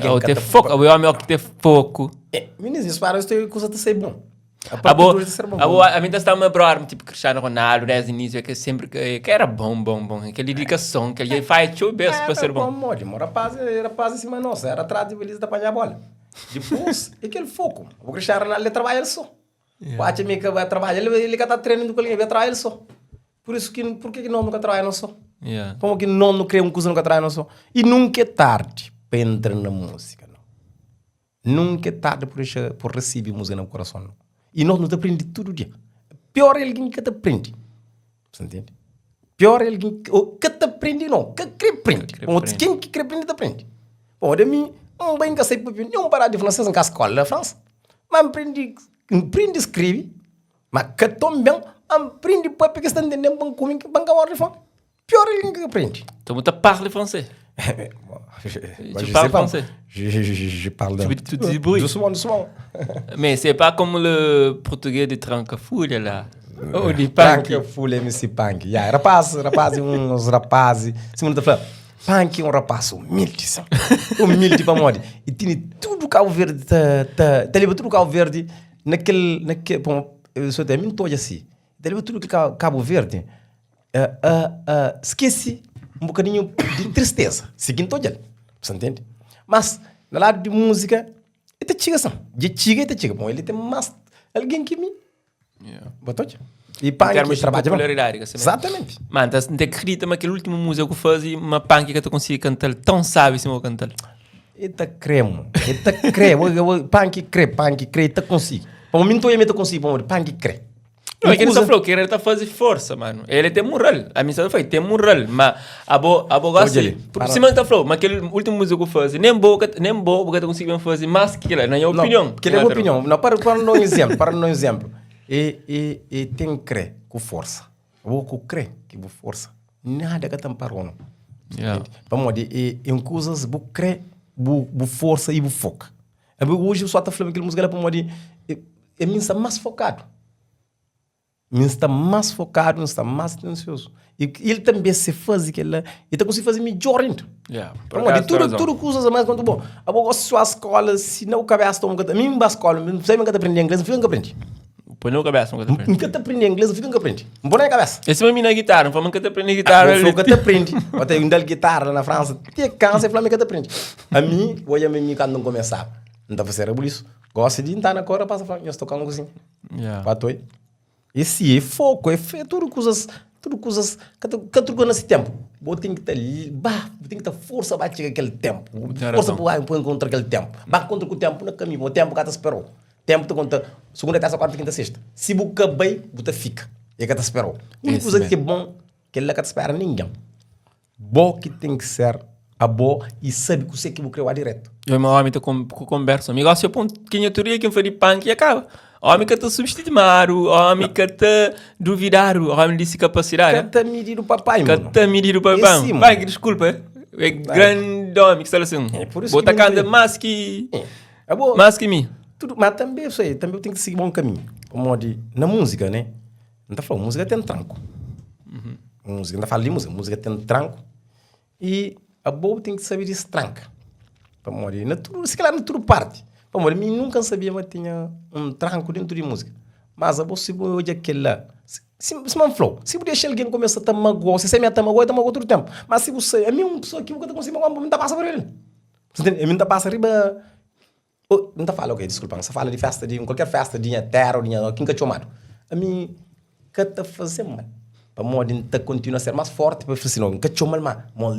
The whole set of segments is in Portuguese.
alguém Ou ter foco, o homem que ter foco. Meninos, isso para isso coisa de ser bom. A mim está a provar, tipo, Cristiano Ronaldo, desde o início, que sempre que era bom. Aquela ligação, que ele faz tio best para ser bom. Rapaz em cima nossa, era atrás de beleza da apanhar a bola. Depois, aquele foco. O Cristiano Ronaldo, ele trabalha só. O Atimi que vai trabalhar, ele está treinando com ele, vai trabalhar só. Por isso que, por que não nunca trabalha só? Como que não cria uma coisa nunca trabalha só? E nunca é tarde para entrar na música. Não. Nunca é tarde por receber música no coração. Não. E nós não aprendemos todo dia. Pior é alguém que te aprende. Você entende? Pior é alguém que te aprende, não. Que quer aprende. Quem que quer aprende, te aprende. Bom, de mim, bem que sei, não parar de francês na escola da França. Mas aprende a escrever. Mas que também aprende para porque está entendendo bem como que banca uma reforma. Pior é alguém que aprende. Tu muito parle francês. Je parle français. Je parle doucement. Mais c'est pas comme le portugais de Trancafolha lá. Ou de Trancafolha, MC Punk. Rapaz, uns rapazes. Se você fala, Punk é um rapaz humilde. Humilde para morrer. E tem tudo Cabo Verde. Tá livre tudo Cabo Verde. Naquele bom, eu sou até muito todo assim. Tá livre tudo Cabo Verde. Esqueci um bocadinho de tristeza. Seguindo todo ele. Você entende? Mas, no lado de música, ele te chega assim. De chega, ele te chega. Bom, ele tem mais alguém que me... Botou? E punk, em termos de popularidade. Exatamente. Mano, você não acredita, mas aquele último música que eu fiz, uma punk que tu conseguia cantar, tão sabe se eu vou cantar. Ele creme. Punk crê, ele consigo. Para mim, eu consigo, punk crê. Não, é que ele só falou que ele está fazendo força, mano. Ele tem moral. A mensagem foi, tem moral. Mas a boa assim, por cima está falou, mas aquele último músico que eu faço, nem boa, porque eu consigo fazer mais que ele, na minha opinião. Porque é a opinião. Não, para dar um exemplo. E tem que crer com força. Eu crer que com força. Nada que tem parou, não. Vamos dizer, em coisas, eu crer, eu força e eu foco. Hoje eu só estou falando aquela música, para dizer, é mais focado. Está mais focado, está mais atencioso. E ele também se faz que ele está conseguindo fazer melhor ainda. Tudo coisas a mais quanto bom. Eu gosto de sua escola, se não cabeça, a mim na escola, não sei nunca aprender inglês, eu fico aprende. Põe na cabeça, nunca aprende. Nunca aprender inglês, eu fico aprende. Não põe na cabeça. Esse é na guitarra, não nunca aprender guitarra. Eu nunca aprende. Eu tenho uma guitarra na França, tem câncer, eu nunca aprende. A mim, hoje a mim quando não começar, não está fazendo isso. Gosto de entrar na cor, passa a falar, eu estou tocando assim. Patoi. Esse é foco, é tudo coisas que tu nesse tempo. Você tem que ter força para chegar aquele tempo. Força para encontrar aquele tempo. Vai encontrar o tempo no caminho, o tempo que te esperou. O tempo te conta segunda, terça, quarta, quinta, sexta. Se você bem, você fica. É que te esperou. Uma coisa que é bom, que ele não te espera ninguém. Bom que tem que ser a boa e sabe que você que você criou direto. Eu meu homem com conversa. Amigo, se eu ponho quem é teoria, quem foi de punk e acaba. Homem que te subestimar, homem que te duvidar, homem de se capacitar. Que te medir o papai, mano. Que te medir o papai. Vai, desculpa. É grande homem que está assim. Bota canta mais que... Mais que mim. Mas também, eu sei, também eu tenho que seguir um bom caminho. Como de, na música, né? Não está falando, música tem tranco. Música, não está falando de música. Música tem tranco. E a boa tem que saber desse tranca. Vamos dizer, se calhar na tudo parte. Vamos dizer, eu nunca sabia que tinha um tranco dentro de música. Mas a você hoje aquele lá. Se man flow, se você deixar alguém começar a te magoar, se você me magoar, eu outro tempo. Mas se você, a mim uma pessoa que você consegue magoar, não passa por ele. Você entende? Eu não passa riba. Não está falando, ok, desculpa, você fala de festa, de qualquer festa, de terra, de quem que é chamado. A mim, que está fazendo mal. Para modo de continuar a ser mais forte, para fazer não, que é chamado mal. Mas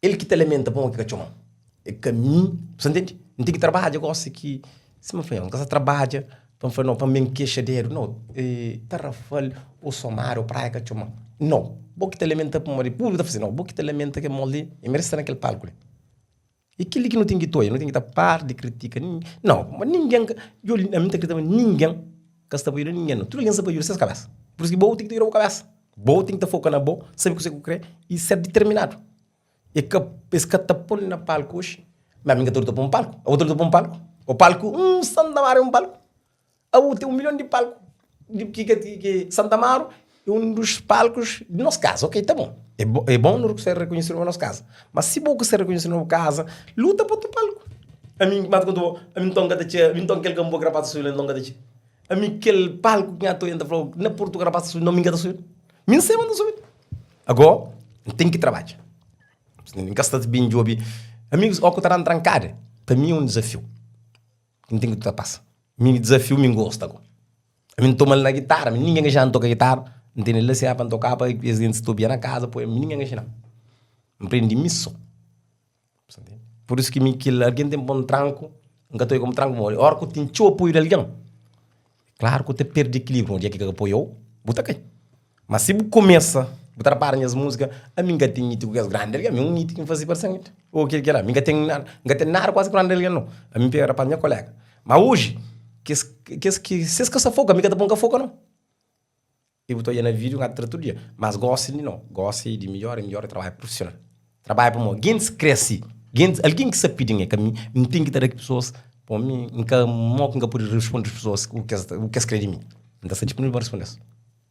ele que te alimenta, para que é chamado. É caminho, você entende? Não tem que trabalhar, eu gosto que, se me fala, você trabalha, para me queixar dele, não, Tarrafal, o Somar, o Praia, que é chamado. Não, vou que te alimenta, para modo, público está fazendo, não, vou que te alimenta, que é molde, e merece estar naquele palco. E aquilo que não tem que toir, não tem que estar par de crítica. Não, mas ninguém, eu a mim acredito, ninguém que está apoiando ninguém. Tudo alguém sabe apoiar essas cabeças. Por isso que bom tem que ter a cabeça. Bom tem que estar focado na boa, sabe o que você quer e ser determinado. E que esse que está pondo na palco hoje, mas a minha turma está um palco, a outra está um palco. O palco, Santa Mara é um palco. A outra tem 1 milhão de palco. Que Santa Mara dos palcos de nossa casa. Ok, tá bom. É bom não ser reconhecido na nossa casa. Mas se bom que ser reconhecido na nossa casa, luta para o teu palco. A mim, mas quando a mim tonga de a mim tonga aquele campo gravado sujo, não tonga de a mim aquele palco que eu ainda falou, na Porto gravado sujo, não me engano sujo. Mim sei manda sujo. Agora, tem que trabalhar. Em casa de bem job, amigos, ao que estarão trancados, para mim é um desafio. Não tem que tu passa. Meu desafio me gosta agora. A mim toma na guitarra, ninguém já toca guitarra, não tem nada se para tocar para que a gente estudie na casa, pois ninguém já não. Aprendi isso. Por isso que alguém tem bom tranco, nunca estou como tranco, olha, hora que tem teu apoio de alguém. Claro que você perde equilíbrio, no dia que apoiou, bota aqui. Mas se você começa botar para as músicas, a mim já tem que é grande, a mim um que fazia para sangue. Ou que era, a mim já tem nada quase grande não. A mim pega para minha colega. Mas hoje, se essa foca, a mim já tá bom que foca não. Eu estou aí na vídeo, todo dia. Mas gosto de não, gosto de melhor trabalho profissional. Trabalho para mim, alguém se cresce. Alguém que se pede é que mim tem que ter aqui pessoas para mim nunca pode responder as pessoas o que se crê de mim. Então, se disponível para responder.